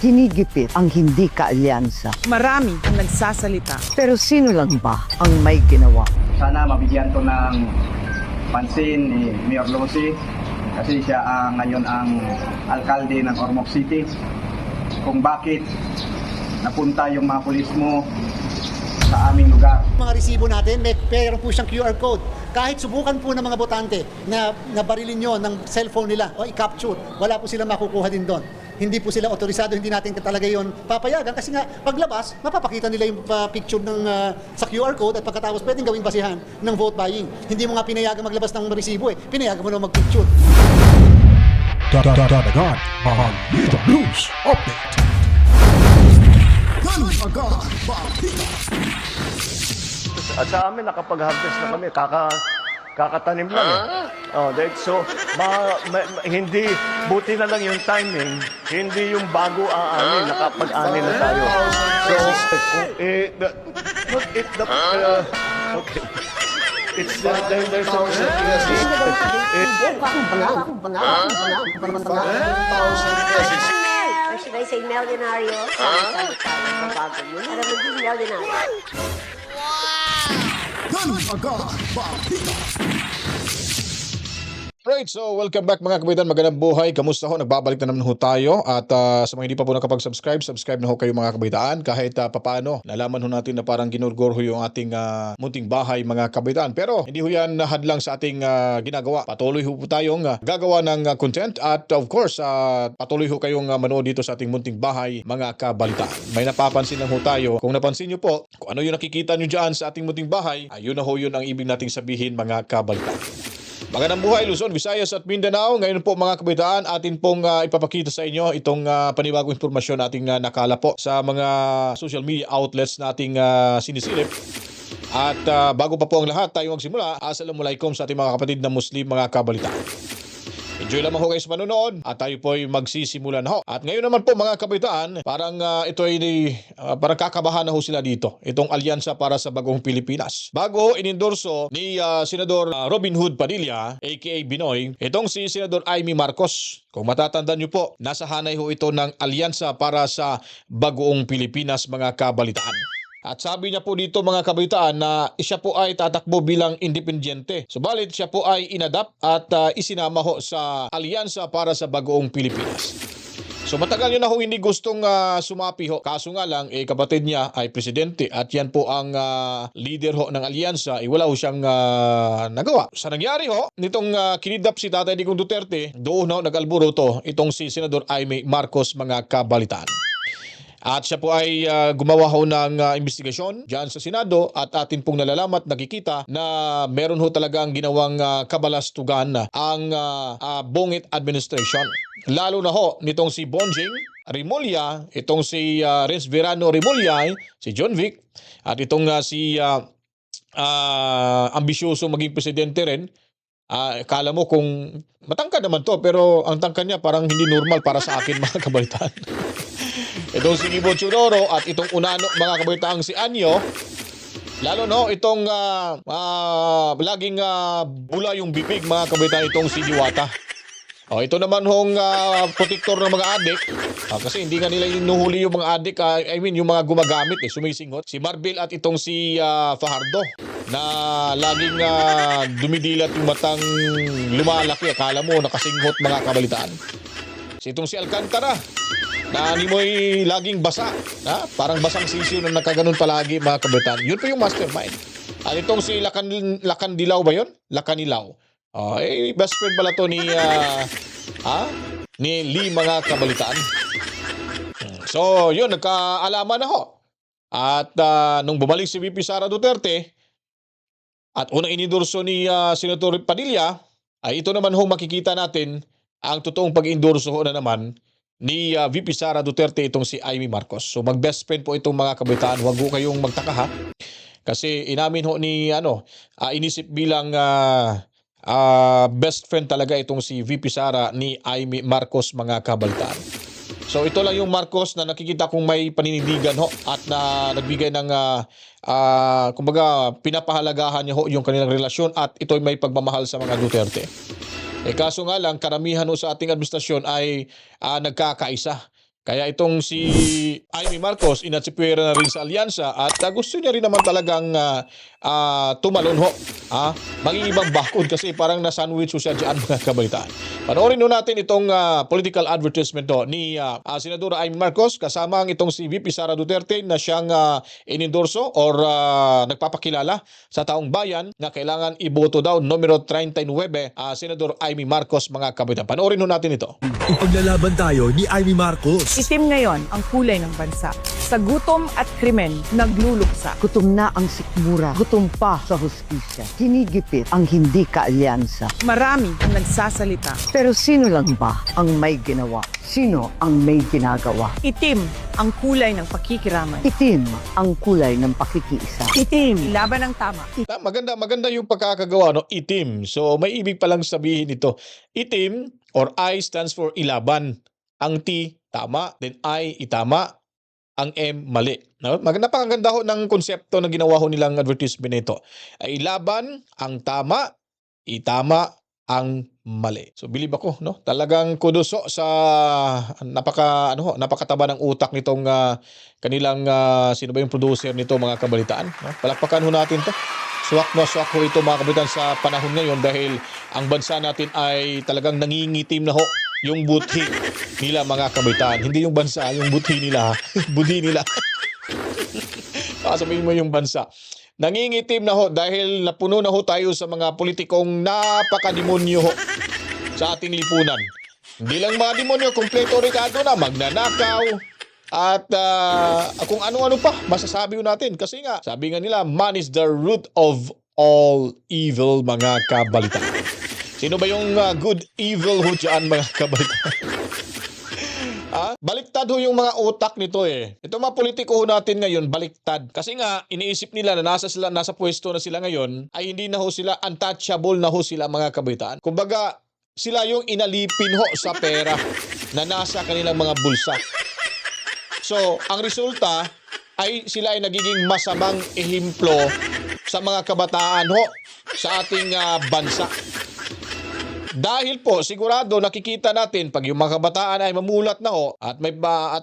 Hinigipit ang hindi kaalyansa. Marami ang nagsasalita. Pero sino lang ba ang may ginawa? Sana mabigyan to ng pansin ni Mayor Lucy kasi siya ngayon ang alkalde ng Ormoc City. Kung bakit napunta yung mga pulis mo sa aming lugar. Mga resibo natin, meron po siyang QR code. Kahit subukan po ng mga botante na barilin nyo ng cellphone nila o i-capture, wala po sila makukuha din doon. Hindi po sila otorisado, hindi natin talaga yon papayagan kasi nga paglabas, mapapakita nila yung picture ng, sa QR code at pagkatapos pwedeng gawing basihan ng vote buying. Hindi mo nga pinayagan maglabas ng resibo pinayagan mo na mag-picture. Dadagan, Mahalita News Update. At sa amin, nakapag-harvest na kami. Kakatanim lang so, hindi, buti na lang yung timing, hindi yung bago aanin, nakapag-ani na tayo. So, okay. It's, there's also, Or should I say milyonaryo? Sabi yun. Alam mo din milyonaryo. Right, so welcome back mga kabitan, magandang buhay, kamusta ho? Nagbabalik na naman ho tayo at sa mga hindi pa po nakapag-subscribe, subscribe na ho kayo mga kabitaan kahit papaano. Nalaman ho natin na parang ginurgor ho yung ating munting bahay mga kabitaan, pero hindi ho yan hadlang sa ating ginagawa. Patuloy ho po tayong gagawa ng content at of course patuloy ho kayong manood dito sa ating munting bahay mga kabalitaan. May napapansin lang ho tayo, kung napansin nyo po kung ano yung nakikita nyo dyan sa ating munting bahay, ayun na ho yun ang ibig nating sabihin mga kabalitaan. Magandang buhay Luzon, Visayas at Mindanao. Ngayon po mga kabitaan, atin pong ipapakita sa inyo itong panibagong impormasyon nating nakala po sa mga social media outlets nating sinisilip. At bago pa po ang lahat, tayo magsimula. Assalamualaikum sa ating mga kapatid na Muslim mga kabalitaan. Enjoy lamang ho kayo sa panonood at tayo po ay magsisimula na ho. At ngayon naman po mga kabitaan, parang ito ay parang kakabahan na ho sila dito. Itong alyansa para sa bagong Pilipinas. Bago inendorso ni Senador Robin Hood Padilla, aka Binoy, itong si Senador Amy Marcos. Kung matatandaan nyo po, nasa hanay ho ito ng alyansa para sa bagong Pilipinas mga kabalitaan. At sabi niya po dito mga kabitaan na siya po ay tatakbo bilang independyente. Subalit siya po ay inadapt at isinama ho sa alyansa para sa bagong Pilipinas. So matagal yun na ho hindi gustong sumapi ho. Kaso nga lang kapatid niya ay presidente at yan po ang leader ho ng alyansa. Wala ho siyang nagawa. Sa nangyari ho, nitong kinidap si Tatay Digong Duterte, doon ho nag-alburuto itong si Senador Amy Marcos mga kabalitaan. At siya po ay gumawa ho ng investigasyon dyan sa Senado at atin pong nalalamat, nakikita na meron ho talagang ginawang kabalastugan ang Bongit administration. Lalo na ho nitong si Bonjing Rimulya, itong si Renz Verano Rimulya, si John Vic, at itong si ambisyoso maging presidente rin. Kala mo kung matangkad naman to, pero ang tangkad niya parang hindi normal para sa akin mga kabalitaan. Itong si Ibo Chudoro at itong unano mga kabalitaang si Anyo, lalo no itong laging bula yung bibig mga kabalitaan itong si Diwata. Ito naman hong protector ng mga adik, kasi hindi nga nila inuhuli yung mga adik, yung mga gumagamit sumisinghot. Si Marbil at itong si Fajardo na laging dumidilat yung matang lumalaki, akala mo nakasinghot mga kabalitaan. Itong si Alcantara na ni mo'y laging basa, parang basang sisiyo na nakaganon palagi mga kabalitaan. Yun po yung mastermind. At itong si Lacandilaw ba yun? Lacanilaw. Best friend pala to ni Lee mga kabalitaan. So yun, nagkaalaman na ho. At nung bumalik si VP Sara Duterte at unang inendorso ni Senator Padilla, ay ito naman ho makikita natin ang totoong pag-endorso ho na naman ni VP Sara Duterte itong si Amy Marcos. So mag-best friend po itong mga kabalitaan. Huwag ho kayong magtaka ha. Kasi inamin ho ni inisip bilang best friend talaga itong si VP Sara ni Amy Marcos mga kabalitaan. So ito lang yung Marcos na nakikita kong may paninindigan ho at na nagbigay ng kumbaga pinapahalagahan niya ho yung kanilang relasyon at ito ay may pagmamahal sa mga Duterte. Kaso nga lang, karamihan ho sa ating administrasyon ay nagkakaisa. Kaya itong si Amy Marcos inatsipwera na rin sa alyansa at gusto niya rin naman talagang tumalon ho. Maging ibang bakod kasi parang na-sandwich siya dyan mga kabalitaan. Panoorin ho natin itong political advertisement ni Senadora Amy Marcos kasama ang itong si VP Sara Duterte na siyang inendorso or nagpapakilala sa taong bayan na kailangan iboto daw numero 39 Senador Amy Marcos mga kabalitaan. Panoorin ho natin ito. Ipaglalaban tayo ni Amy Marcos. Itim ngayon ang kulay ng bansa. Sa gutom at krimen, nagluluksa. Gutom na ang sikmura, gutom pa sa hustisya. Hinigipit ang hindi kaalyansa. Marami ang nagsasalita. Pero sino lang ba ang may ginawa? Sino ang may ginagawa? Itim ang kulay ng pakikiramay. Itim ang kulay ng pakikiisa. Itim. Laban ng tama. Maganda yung pagkakagawa, no? Itim. So may ibig palang sabihin ito. Itim or I stands for ilaban. Ang T, tama. Then I, itama. Ang M, mali. No? Napakaganda ho ng konsepto na ginawa ho nilang advertisement nito. Ay ilaban ang tama, itama ang mali. So believe ako, no? Talagang kudos sa napakataba ng utak nitong kanilang sino ba yung producer nito mga kabalitaan, no? Palakpakan ho natin 'to. Swak na swak ho ito mga kabalitaan sa panahon ngayon dahil ang bansa natin ay talagang nangingitim na ho yung buthi nila mga kabalitaan. Hindi yung bansa, yung buthi nila. Budhi nila. Sabihin mo yung bansa. Nangingitim na ho dahil napuno na ho tayo sa mga politikong napakademonyo ho sa ating lipunan. Hindi lang mga demonyo, kompleto Ricardo na, magnanakaw, at kung ano-ano pa masasabi ho natin. Kasi nga, sabi nga nila, man is the root of all evil mga kabalitaan. Sino ba yung good evil ho dyan mga kabalitaan? Baliktad ho yung mga utak nito eh. Ito mga politiko ho natin ngayon, baliktad. Kasi nga, iniisip nila na nasa pwesto na sila ngayon, ay hindi na ho sila, untouchable na ho sila mga kabaitaan. Kumbaga, sila yung inalipin ho sa pera na nasa kanilang mga bulsa. So, ang resulta ay sila ay nagiging masamang ehemplo sa mga kabataan ho sa ating bansa. Dahil po, sigurado nakikita natin pag yung mga kabataan ay mamulat na ho at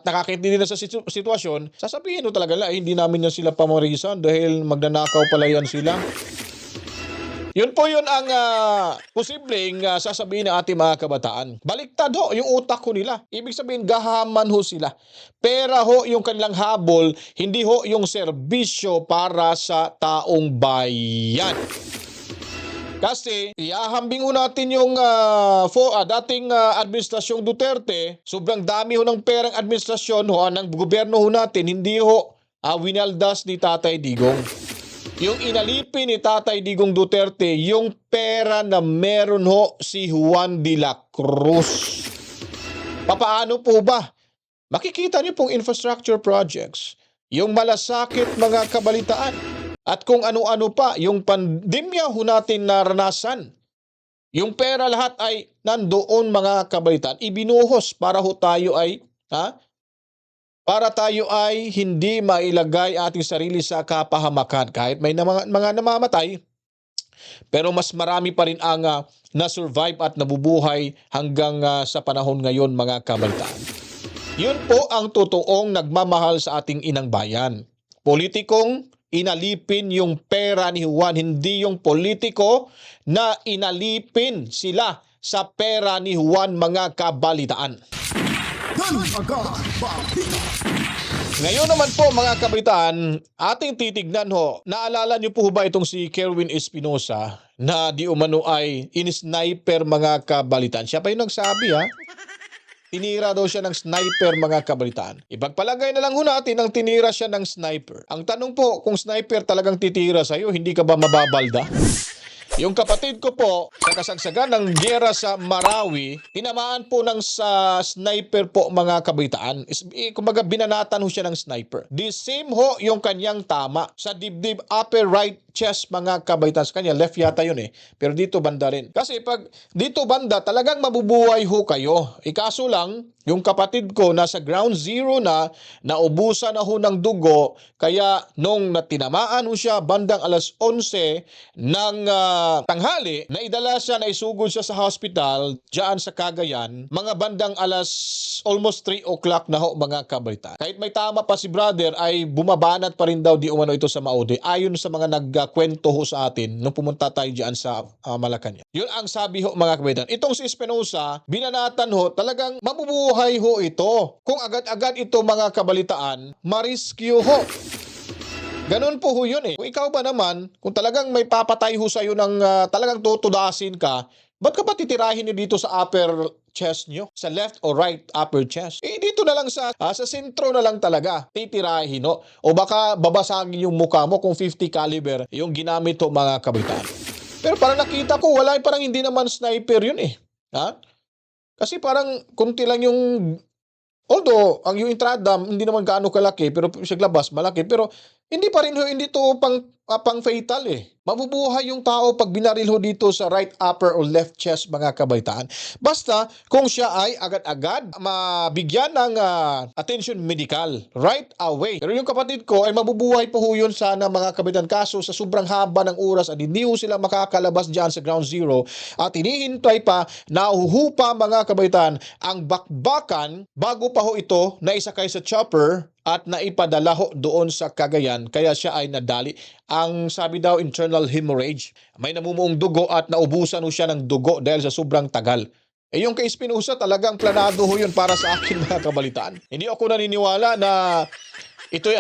nakakaintindi na sa sitwasyon, sasabihin ho talaga hindi namin yan sila pamarisan dahil magnanakaw pala yan sila. Yun po yun ang posibleng sasabihin ng ating mga kabataan. Baliktad ho yung utak ko nila. Ibig sabihin, gahaman ho sila. Pera ho yung kanilang habol, hindi ho yung serbisyo para sa taong bayan. Kasi iahambing ho natin yung dating administrasyong Duterte, sobrang dami ho ng perang administrasyon ho ng gobyerno ho natin, hindi ho winaldas ni Tatay Digong. Yung inalipin ni Tatay Digong Duterte, yung pera na meron ho si Juan de la Cruz. Papaano po ba? Makikita niyo pong infrastructure projects, yung malasakit mga kabalitaan. At kung ano-ano pa, yung pandemya ho natin naranasan. Yung pera lahat ay nandoon mga kabalitaan. Ibinuhos para ho tayo ay, para tayo ay hindi mailagay ating sarili sa kapahamakan. Kahit may mga namamatay, pero mas marami pa rin ang na-survive at nabubuhay hanggang sa panahon ngayon mga kabalitaan. Yun po ang totoong nagmamahal sa ating inang bayan. Politikong inalipin yung pera ni Juan, hindi yung politiko na inalipin sila sa pera ni Juan mga kabalitaan. Ngayon naman po mga kabalitaan, ating titignan ho, naalala niyo po ba itong si Kerwin Espinosa na di umano ay in-sniper mga kabalitaan? Siya pa yung nagsabi Tinira daw siya ng sniper mga kabalitaan. Ipagpalagay na lang ho natin ang tinira siya ng sniper. Ang tanong po, kung sniper talagang titira sa'yo, hindi ka ba mababalda? Yung kapatid ko po, sa kasagsagan ng giyera sa Marawi, tinamaan po ng sniper po mga kabalitaan. Kumbaga binanatan ho siya ng sniper. The same ho yung kanyang tama sa dibdib upper right chest mga kabaitan sa kanya. Left yata yun eh. Pero dito banda rin. Kasi pag dito banda, talagang mabubuhay ho kayo. Ikaso lang, yung kapatid ko nasa ground zero na, naubusan na ho ng dugo, kaya nung natinamaan ho siya bandang alas 11 ng tanghali, naidala siya, naisugod siya sa hospital dyan sa Cagayan, mga bandang almost 3 o'clock na ho mga kabaitan. Kahit may tama pa si brother, ay bumabanat pa rin daw di umano ito sa Maude, ayon sa mga nagkwento ho sa atin nung pumunta tayo dyan sa Malacanang. Yun ang sabi ho mga kabaitan. Itong si Espinosa, binanatan ho, talagang mabubuhay ho ito. Kung agad-agad ito mga kabalitaan, ma-rescue ho. Ganun po ho yun eh. Kung ikaw ba naman, kung talagang may papatay ho sa'yo ng talagang tutudasin ka, ba't ka ba titirahin niyo dito sa upper chest nyo? Sa left or right upper chest? Eh dito na lang sa sentro na lang talaga titirahin no? O baka babasagin yung mukha mo kung 50 caliber yung ginamit ho mga kabitan. Pero parang nakita ko, parang hindi naman sniper yun eh. Ha? Kasi parang kunti lang yung, although ang yung entrada hindi naman gaano kalaki, pero sa labas malaki, pero hindi pa rin ho, hindi to pang fatal eh. Mabubuhay yung tao pag binaril ho dito sa right upper or left chest mga kabaitaan. Basta kung siya ay agad-agad mabigyan ng attention medical right away. Pero yung kapatid ko ay mabubuhay po ho yun sana mga kabaitaan. Kaso sa sobrang haba ng oras at hindi ho sila makakalabas dyan sa ground zero at hinihintay pa, nahuhupa mga kabaitaan ang bakbakan bago pa ho ito na isakay sa chopper at naipadala ho doon sa Cagayan, kaya siya ay nadali. Ang sabi daw, internal hemorrhage. May namumuong dugo at naubusan ho siya ng dugo dahil sa sobrang tagal. Eh yung kay Espinosa, talagang planado ho yun para sa akin mga kabalitaan. Hindi ako naniniwala na ito'y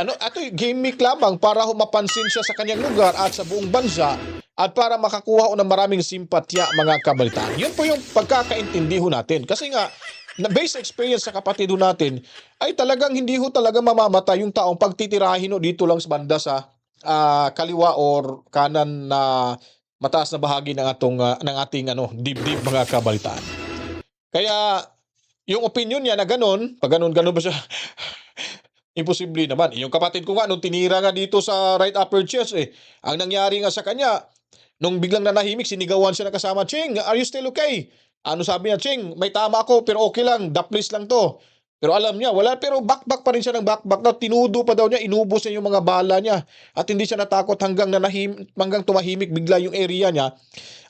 gimmick lamang para ho mapansin siya sa kanyang lugar at sa buong bansa at para makakuha ho ng maraming simpatya mga kabalitaan. Yun po yung pagkakaintindi ho natin. Kasi nga, na based experience sa kapatid natin ay talagang hindi ho talaga mamamatay yung taong pagtitirahin ho dito lang sa banda sa kaliwa or kanan na mataas na bahagi ng ating dibdib mga kabalitaan. Kaya yung opinion niya na ganun, pag ganun ba siya? Imposible naman. Yung kapatid ko nga nung tinira nga dito sa right upper chest ang nangyari nga sa kanya, nung biglang nanahimik, sinigawan siya na kasama, "Ching, are you still okay?" Ano sabi niya, "Ching, may tama ako pero okay lang, daplis lang to." Pero alam niya, wala, pero backback pa rin siya ng backback na tinudo pa daw niya, inubos niya yung mga bala niya. At hindi siya natakot hanggang tumahimik bigla yung area niya.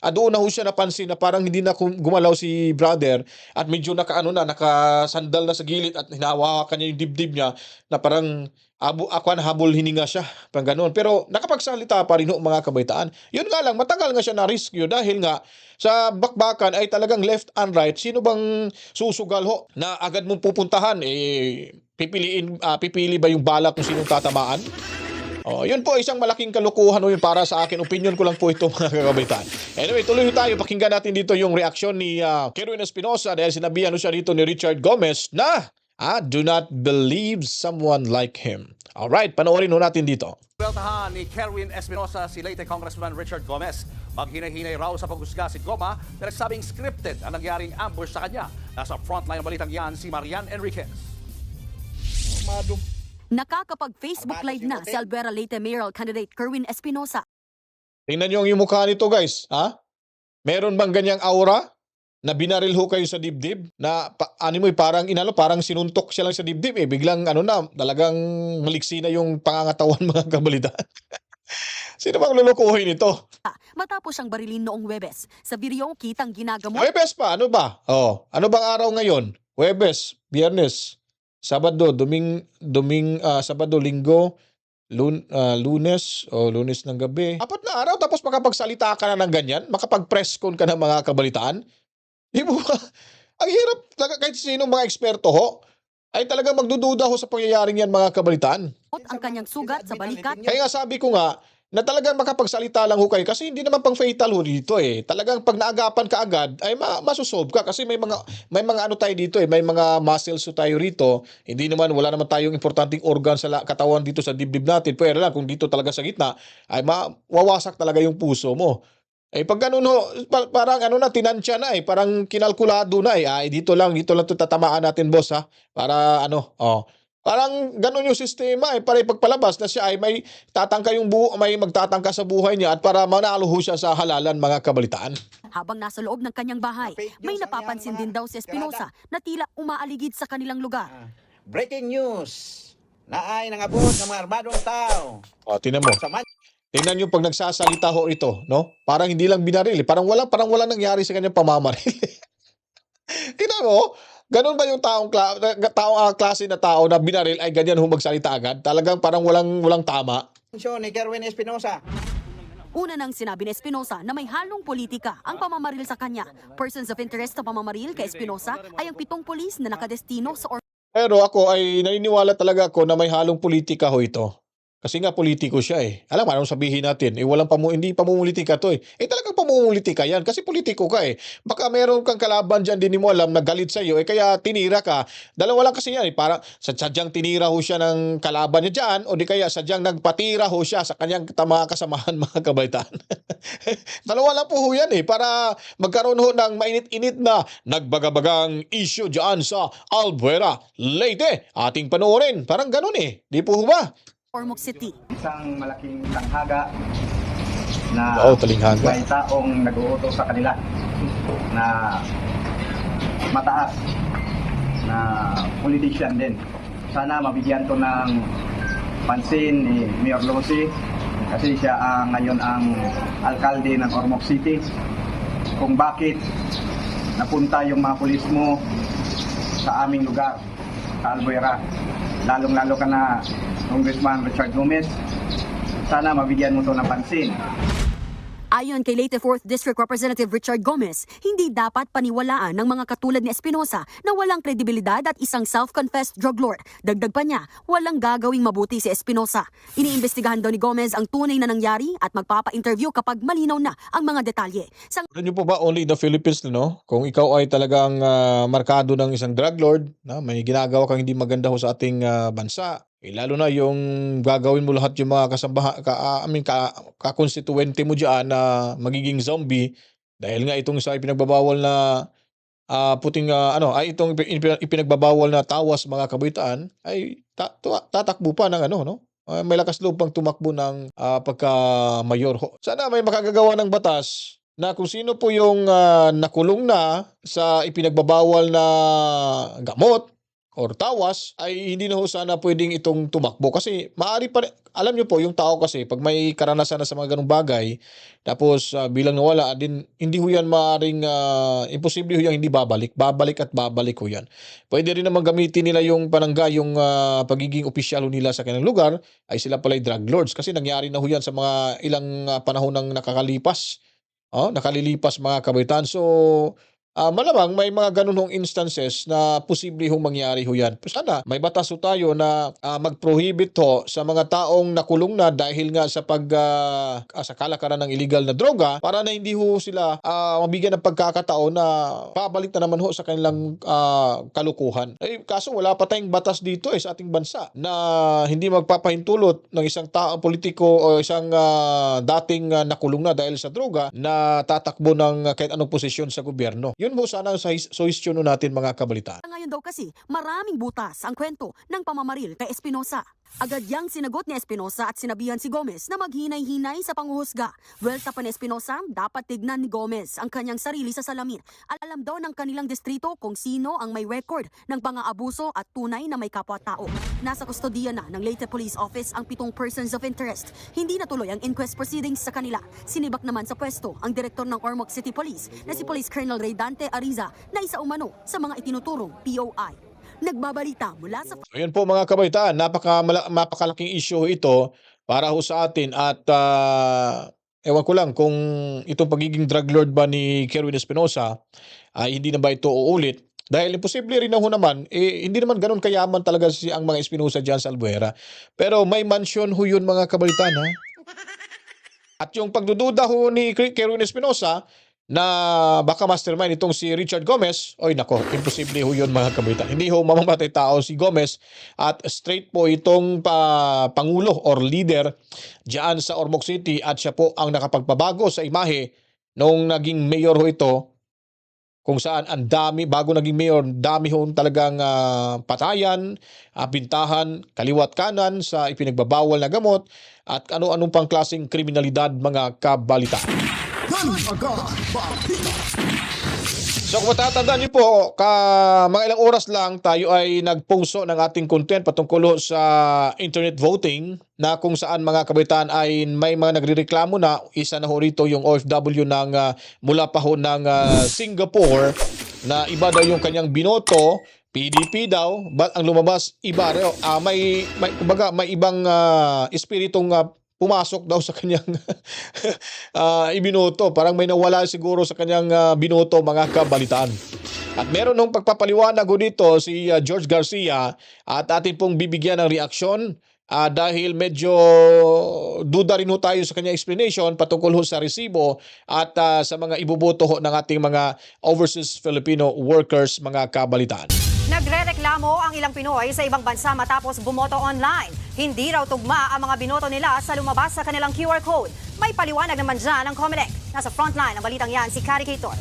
At doon na ho siya napansin na parang hindi na gumalaw si brother at medyo nakasandal na sa gilid at hinawakan niya yung dibdib niya na parang habol hininga siya, parang ganoon. Pero nakapagsalita pa rin ho mga kabaitaan. Yun nga lang, matagal nga siya na-rescue dahil nga sa bakbakan ay talagang left and right. Sino bang susugal ho na agad mong pupuntahan? Pipili ba yung bala kung sinong tatamaan? Yun po, isang malaking kalukuhan yun para sa akin. Opinion ko lang po ito mga kabaitaan. Anyway, tuloy tayo. Pakinggan natin dito yung reaksyon ni Kerwin Espinosa dahil sinabihan siya dito ni Richard Gomez na do not believe someone like him. Alright, panoorin natin dito. Weltahan ni Kerwin Espinosa si Leyte Congressman Richard Gomez. Maghinay-hinay raw sa paghusga si Goma na nagsabing scripted ang nangyaring ambush sa kanya. Nasa frontline ng balitang yan si Marian Enriquez. Nakakapag-Facebook Live na si Albuera Leyte Mayoral Candidate Kerwin Espinosa. Tingnan niyo yung mukha nito guys. Meron bang ganyang aura? Na binaril ho kayo sa dibdib? Na parang sinuntok siya lang sa dibdib biglang talagang maliksi na yung pangangatawan mga kabalitaan. Sino bang lulukuhin ito? Matapos siyang barilin noong Huwebes. Sa video kitang ginagamot. Huwebes pa? Ano ba? Ano bang araw ngayon? Huwebes, Biyernes, Sabado, Sabado, Linggo, Lunes ng gabi. 4 na araw tapos makapagsalita ka na ng ganyan? Makapag-press con ka ng mga kabalitaan? Di mo ba? Ang hirap, kahit sino mga eksperto ho, ay talagang magdududa ho sa pangyayaring yan mga kabalitaan. Ang kanyang sugat sa balikat. Kaya nga sabi ko nga, na talagang makapagsalita lang ho kayo kasi hindi naman pang fatal ho dito Talagang pag naagapan ka agad, ay masusolve ka kasi may mga tayo dito may mga muscles ho tayo rito. Wala naman tayong importanteng organ sa katawan dito sa dibdib natin. Pero lang, kung dito talaga sa gitna, ay mawawasak talaga yung puso mo. Pag ganun ho, parang tinansya na parang kinalkulado na dito lang to tatamaan natin boss Para Parang ganun yung sistema para ipagpalabas na siya ay may may magtatangka sa buhay niya at para manalo ho siya sa halalan, mga kabalitaan. Habang nasa loob ng kanyang bahay, may napapansin din daw si Espinosa na tila umaaligid sa kanilang lugar. Breaking news na ay nangabot ng mga armadong tao. O, tingnan mo. Tingnan nyo pag nagsasalita ho ito, no? Parang hindi lang binaril. Parang wala nangyari sa kanyang pamamaril. Tingnan mo, ganun ba yung klase na tao na binaril ay ganyan ho magsalita agad? Talagang parang walang tama. Ni Kerwin Espinosa. Una nang sinabi ni Espinosa na may halong politika ang pamamaril sa kanya. Persons of interest sa pamamaril kay Espinosa ay ang 7 pulis na nakadestino sa Pero ako ay naniniwala talaga ako na may halong politika ho ito. Kasi nga politiko siya eh. Alam mo, anong sabihin natin? Hindi pamumulitika to eh. Talagang pamumulitika yan kasi politiko ka eh. Baka meron kang kalaban dyan, din mo alam na galit sa iyo kaya tinira ka. Dalawa lang kasi yan eh. Para sadyang tinira ho siya ng kalaban niya dyan o di kaya sadyang nagpatira ho siya sa kanyang mga kasamahan, mga kabaitan. Dalawa lang po ho yan eh. Para magkaroon ho ng mainit-init na nagbagabagang issue dyan sa Albuera, Leyte. Ating panoorin. Parang ganun eh. Di po ho ba? Ormoc City. Isang malaking tanghaga na talinghaga. may taong nag-uutos sa kanila na mataas na politician din. Sana mabigyan to ng pansin ni Mayor Lucy kasi siya ngayon ang alkalde ng Ormoc City. Kung bakit napunta yung mga pulis mo sa aming lugar, sa Albuera. Lalong-lalo ka na Congressman Richard Gomez, sana mabigyan mo to ng pansin. Ayon kay Leyte 4th District Representative Richard Gomez, hindi dapat paniwalaan ng mga katulad ni Espinosa na walang kredibilidad at isang self-confessed drug lord. Dagdag pa niya, walang gagawing mabuti si Espinosa. Iniimbestigahan daw ni Gomez ang tunay na nangyari at magpapa-interview kapag malinaw na ang mga detalye. Alam niyo po ba, only in the Philippines, no? Kung ikaw ay talagang markado ng isang drug lord, na may ginagawa kang hindi maganda ho sa ating bansa, lalo na yung gagawin mo lahat yung mga kakonstituente mo dyan na magiging zombie dahil nga itong sa ipinagbabawal na itong ipinagbabawal na tawas, mga kabaitaan ay tatakbo pa ng no? May lakas loob pang tumakbo ng pagka-mayor ho. Sana may makagagawa ng batas na kung sino po yung nakulong na sa ipinagbabawal na gamot or tawas ay hindi na ho sana pwedeng itong tumakbo kasi maaari pa rin, alam nyo po yung tao kasi pag may karanasan na sa mga ganung bagay tapos bilang nawala din hindi ho yan maaring imposible ho yan hindi babalik at babalik ho yan. Pwede rin naman gamitin nila yung panangga yung pagiging opisyal nila sa kanilang lugar ay sila pala drug lords kasi nangyari na ho yan sa mga ilang panahon ng nakalilipas mga kabaitan. So malamang may mga ganun hong instances na posible hong mangyari ho yan. Sana may batas ho tayo na mag-prohibit ho sa mga taong nakulong na dahil nga sa sa kalakaran ng illegal na droga para na hindi ho sila mabigyan ng pagkakataon na pabalik na naman ho sa kanilang kalukuhan. Kaso wala pa tayong batas dito sa ating bansa na hindi magpapahintulot ng isang politiko o isang dating nakulong na dahil sa droga na tatakbo ng kahit anong posisyon sa gobyerno. Yun mo sana sa suhestyon natin, mga kabalitaan. Ngayon daw kasi, maraming butas ang kwento ng pamamaril kay Espinosa. Agad yang sinagot ni Espinosa at sinabihan si Gomez na maghinay-hinay sa panghuhusga. Welta pa ni Espinosa, dapat tignan ni Gomez ang kanyang sarili sa salamin. Alam daw ng kanilang distrito kung sino ang may record ng pang-aabuso at tunay na may kapwa-tao. Nasa kustodiya na ng Leyte Police Office ang 7 persons of interest. Hindi natuloy ang inquest proceedings sa kanila. Sinibak naman sa pwesto ang direktor ng Ormoc City Police na si Police Colonel Ray Dante Ariza na isa umano sa mga itinuturong POI. Nagbabalita mula sa... Ayan po, mga kabaitaan, napakalaking issue ito para ho sa atin at ewan ko lang kung itong pagiging drug lord ba ni Kerwin Espinosa ay hindi na ba ito uulit. Dahil imposible rin na ho naman, hindi naman ganun kayaman talaga ang mga Espinosa dyan sa Albuera. Pero may mansion ho yun, mga kabaitaan, ha? At yung pagdududa ho ni Kerwin Espinosa na baka mastermind itong si Richard Gomez, nako, imposible ho yun, mga kabaitan. Hindi ho mamamatay tao si Gomez at straight po itong pangulo or leader dyan sa Ormoc City at siya po ang nakapagpabago sa imahe nung naging mayor ho ito kung saan ang dami, bago naging mayor, dami hong talagang patayan, bintahan, kaliwat kanan sa ipinagbabawal na gamot at ano-anong pang klaseng kriminalidad mga kabalita. So kung matatandaan niyo po, mga ilang oras lang tayo ay nagpungso ng ating content patungkol sa internet voting na kung saan mga kabaitaan ay may mga nagrereklamo na isa na ho rito yung OFW ng mula pa ho ng Singapore na iba daw yung kanyang binoto, PDP daw, but ang lumabas iba raw. Kumbaga may ibang espiritong pumasok daw sa kanyang ibinoto. Parang may nawala siguro sa kanyang binoto mga kabalitaan. At meron nung pagpapaliwanag dito si George Garcia at atin pong bibigyan ng reaksyon dahil medyo duda rin ho tayo sa kanyang explanation patungkol ho sa resibo at sa mga iboboto ho ng ating mga overseas Filipino workers mga kabalitaan. Nagrereklamo ang ilang Pinoy sa ibang bansa matapos bumoto online. Hindi raw tugma ang mga binoto nila sa lumabas sa kanilang QR code. May paliwanag naman dyan ang COMELEC. Nasa frontline ang balitang yan si Kari Cator.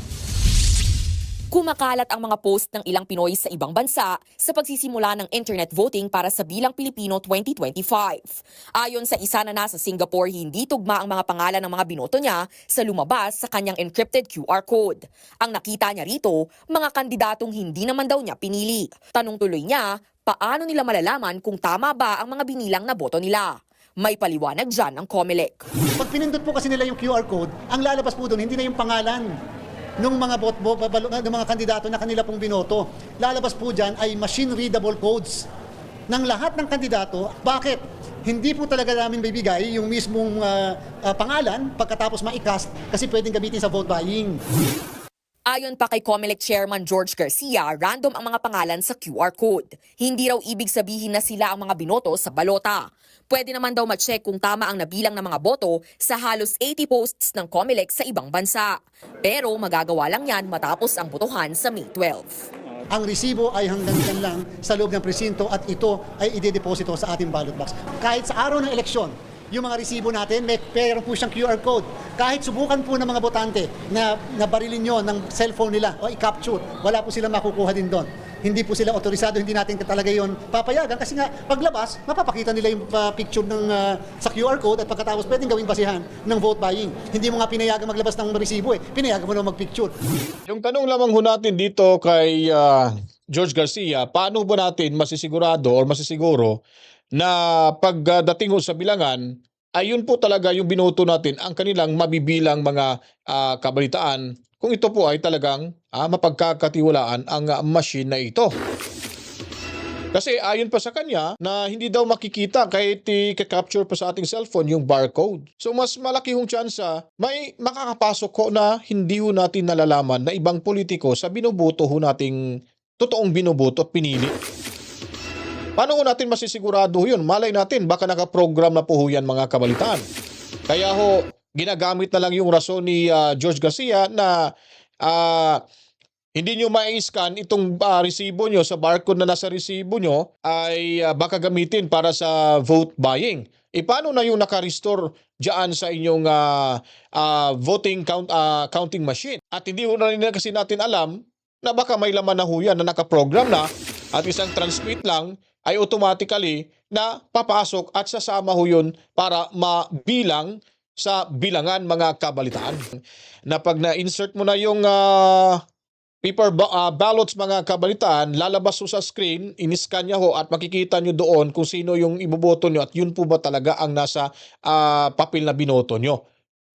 Kumakalat ang mga post ng ilang Pinoy sa ibang bansa sa pagsisimula ng internet voting para sa Bilang Pilipino 2025. Ayon sa isa na nasa Singapore, hindi tugma ang mga pangalan ng mga binoto niya sa lumabas sa kanyang encrypted QR code. Ang nakita niya rito, mga kandidatong hindi naman daw niya pinili. Tanong tuloy niya, paano nila malalaman kung tama ba ang mga binilang na boto nila? May paliwanag dyan ang COMELEC. Pag pinindot po kasi nila yung QR code, ang lalabas po doon, hindi na yung pangalan ng mga ng mga kandidato na kanila pong binoto. Lalabas po dyan ay machine-readable codes ng lahat ng kandidato. Bakit? Hindi po talaga namin bibigay yung mismong pangalan pagkatapos ma-cast kasi pwedeng gamitin sa vote buying. Ayon pa kay COMELEC Chairman George Garcia, random ang mga pangalan sa QR code. Hindi raw ibig sabihin na sila ang mga binoto sa balota. Pwede naman daw ma-check kung tama ang nabilang ng mga boto sa halos 80 posts ng COMELEC sa ibang bansa. Pero magagawa lang yan matapos ang botohan sa May 12. Ang resibo ay hanggang dyan lang sa loob ng presinto at ito ay idedeposito sa ating ballot box. Kahit sa araw ng eleksyon, yung mga resibo natin, may meron po siyang QR code. Kahit subukan po ng mga botante na barilin nyo ng cellphone nila o i-capture, wala po silang makukuha din doon. Hindi po sila otorisado, hindi natin talaga yon papayagan kasi nga paglabas, mapapakita nila yung picture ng sa QR code at pagkatapos pwedeng gawing basihan ng vote buying. Hindi mo nga pinayagan maglabas ng resibo pinayagan mo na magpicture. Yung tanong lamang ho natin dito kay George Garcia, paano ba natin masisigurado or masisiguro na pagdating ho sa bilangan, ayun po talaga yung binoto natin ang kanilang mabibilang mga kabalitaan kung ito po ay talagang mapagkakatiwalaan ang machine na ito. Kasi ayon pa sa kanya na hindi daw makikita kahit i-capture pa sa ating cellphone yung barcode. So mas malaki hong tsansa may makakapasok ko na hindi ho natin nalalaman na ibang politiko sa binoboto ho nating totoong binoboto at pinili. Paano ho natin masisigurado yun? Malay natin baka nakaprogram na po ho yan mga kabalitaan. Kaya ho ginagamit na lang yung rason ni George Garcia na hindi nyo ma-scan itong resibo nyo sa barcode na nasa resibo nyo ay baka gamitin para sa vote buying. Paano na yung nakarestore dyan sa inyong voting counting machine? At hindi ho na rin kasi natin alam na baka may laman na ho yan na nakaprogram na at isang transmit lang ay automatically na papasok at sasama ho yun para mabilang sa bilangan mga kabalitaan. Na pag na-insert mo na yung paper ballots mga kabalitaan, lalabas ho sa screen, in-scan niya ho at makikita nyo doon kung sino yung iboboto nyo at yun po ba talaga ang nasa papel na binoto nyo.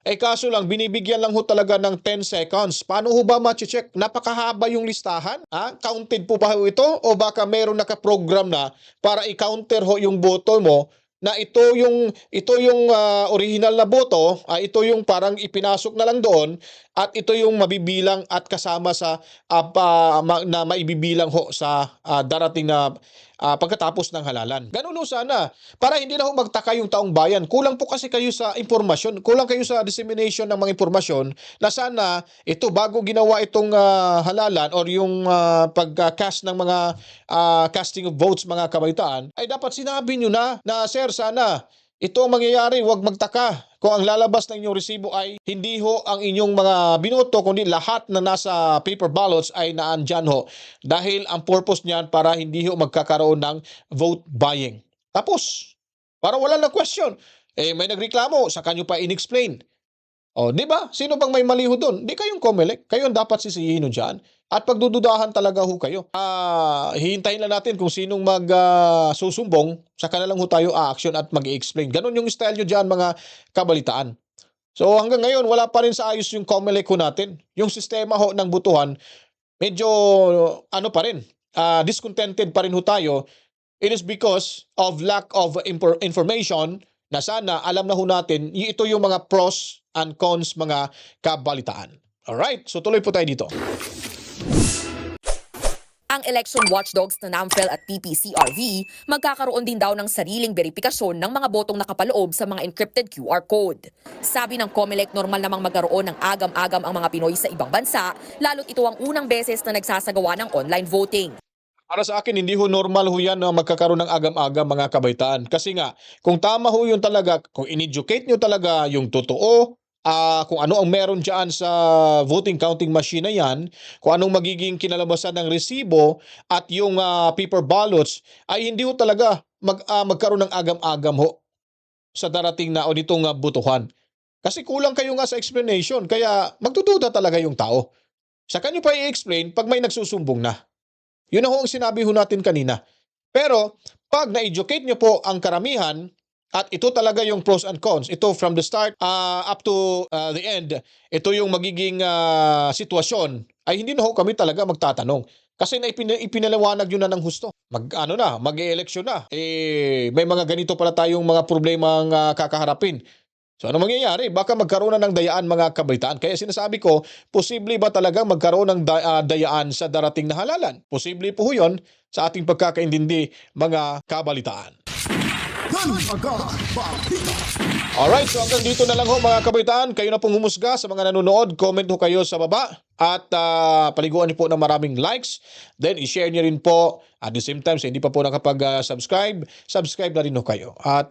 Kaso lang, binibigyan lang ho talaga ng 10 seconds. Paano ho ba ma-check? Napakahaba yung listahan. Counted po ba ho ito? O baka meron nakaprogram na para i-counter ho yung boto mo na ito yung original na boto, ito yung parang ipinasok na lang doon at ito yung mabibilang at kasama sa na maibibilang ho sa darating na pagkatapos ng halalan. Ganun ho sana. Para hindi na ho magtaka yung taong bayan. Kulang po kasi kayo sa impormasyon. Kulang kayo sa dissemination ng mga impormasyon na sana ito bago ginawa itong halalan or yung pagka-cast ng mga casting of votes mga kabaitaan ay dapat sinabi nyo na sir sana ito ang mangyayari, huwag magtaka. kung ang lalabas ng inyong resibo ay hindi ho ang inyong mga binoto, kundi lahat na nasa paper ballots ay naandyan ho. Dahil ang purpose niyan para hindi ho magkakaroon ng vote buying. Tapos, para wala na question. May nagreklamo, sa kanyo pa in-explain. O, di ba? Sino bang may mali ho doon? Di kayong COMELEC. Kayo ang dapat sisihin ho dyan. At pagdududahan talaga ho kayo. Hihintayin lang natin kung sinong magsusumbong, saka na lang ho tayo action at mag-i-explain. Ganon yung style nyo dyan, mga kabalitaan. So hanggang ngayon, wala pa rin sa ayos yung COMELEC ho natin. Yung sistema ho ng butuhan, medyo pa rin, discontented pa rin ho tayo. It is because of lack of information na sana alam na ho natin, ito yung mga pros and cons mga kabalitaan. Alright, so tuloy po tayo dito. Ang election watchdogs na NAMFEL at PPCRV magkakaroon din daw ng sariling beripikasyon ng mga botong nakapaloob sa mga encrypted QR code. Sabi ng COMELEC, normal namang magkaroon ng agam-agam ang mga Pinoy sa ibang bansa, lalo't ito ang unang beses na nagsasagawa ng online voting. Para sa akin, hindi ho normal ho yan na magkakaroon ng agam-agam mga kabaitaan. Kasi nga, kung tama ho yun talaga, kung in-educate nyo talaga yung totoo, kung ano ang meron dyan sa voting counting machine na yan, kung anong magiging kinalabasan ng resibo at yung paper ballots, ay hindi ho talaga magkaroon ng agam-agam ho sa darating na o nitong butuhan. Kasi kulang kayo nga sa explanation, kaya magdududa talaga yung tao. Sa kanyo pa i-explain pag may nagsusumbong na. Yun na ho ang sinabi ho natin kanina. Pero pag na-educate nyo po ang karamihan, at ito talaga yung pros and cons. Ito from the start up to the end. Ito yung magiging sitwasyon. Ay hindi na ho kami talaga magtatanong. Kasi ipinaliwanag nyo na ng husto. Mag-e-election na. May mga ganito pala tayong mga problemang kakaharapin. So ano mangyayari? Baka magkaroon na ng dayaan mga kabaitaan. Kaya sinasabi ko, posible ba talagang magkaroon ng dayaan sa darating na halalan? Posible po yun sa ating pagkakaintindi mga kabalitaan. Alright, so hanggang dito na lang ho mga kabaitaan. Kayo na pong humusga sa mga nanonood. Comment ho kayo sa baba. At paliguan niyo po ng maraming likes. Then i-share niyo rin po. At the same time, sa hindi pa po nakapag-subscribe, subscribe na rin ho kayo. At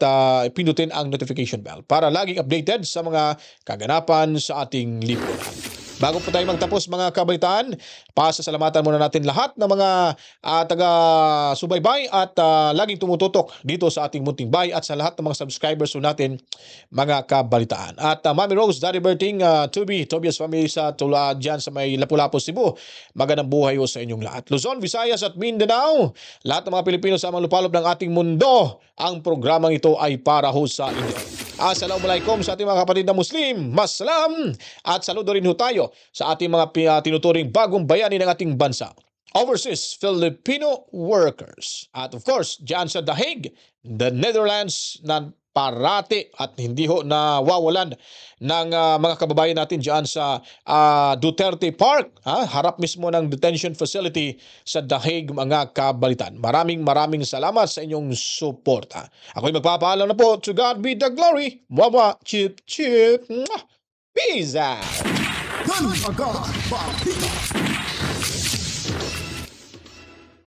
pindutin ang notification bell para laging updated sa mga kaganapan sa ating lipunan. Bago po tayo magtapos mga kabaitaan, pasasalamatan muna natin lahat ng mga taga-subaybay at laging tumututok dito sa ating munting bahay at sa lahat ng mga subscribers po natin mga kabalitaan. At Mami Rose, Daddy Berting, Tubi, Tobias family sa tula dyan sa may Lapu-Lapu, Cebu. Magandang buhay ho sa inyong lahat. Luzon, Visayas at Mindanao, lahat ng mga Pilipino sa mga lupalop ng ating mundo, ang programang ito ay para ho sa inyo. Assalamualaikum sa ating mga kapatid na Muslim. Masalam! At saludo rin ho tayo sa ating mga tinuturing bagong bayani ng ating bansa. Overseas Filipino workers. At of course, dyan sa The Hague, the Netherlands, na parati at hindi ho nawawalan ng mga kababayan natin dyan sa Duterte Park, harap mismo ng detention facility sa The Hague mga kabalitan. Maraming salamat sa inyong suporta. Ako'y magpapaalam na po. To God be the glory. Mwa, chip, chip. Peace out.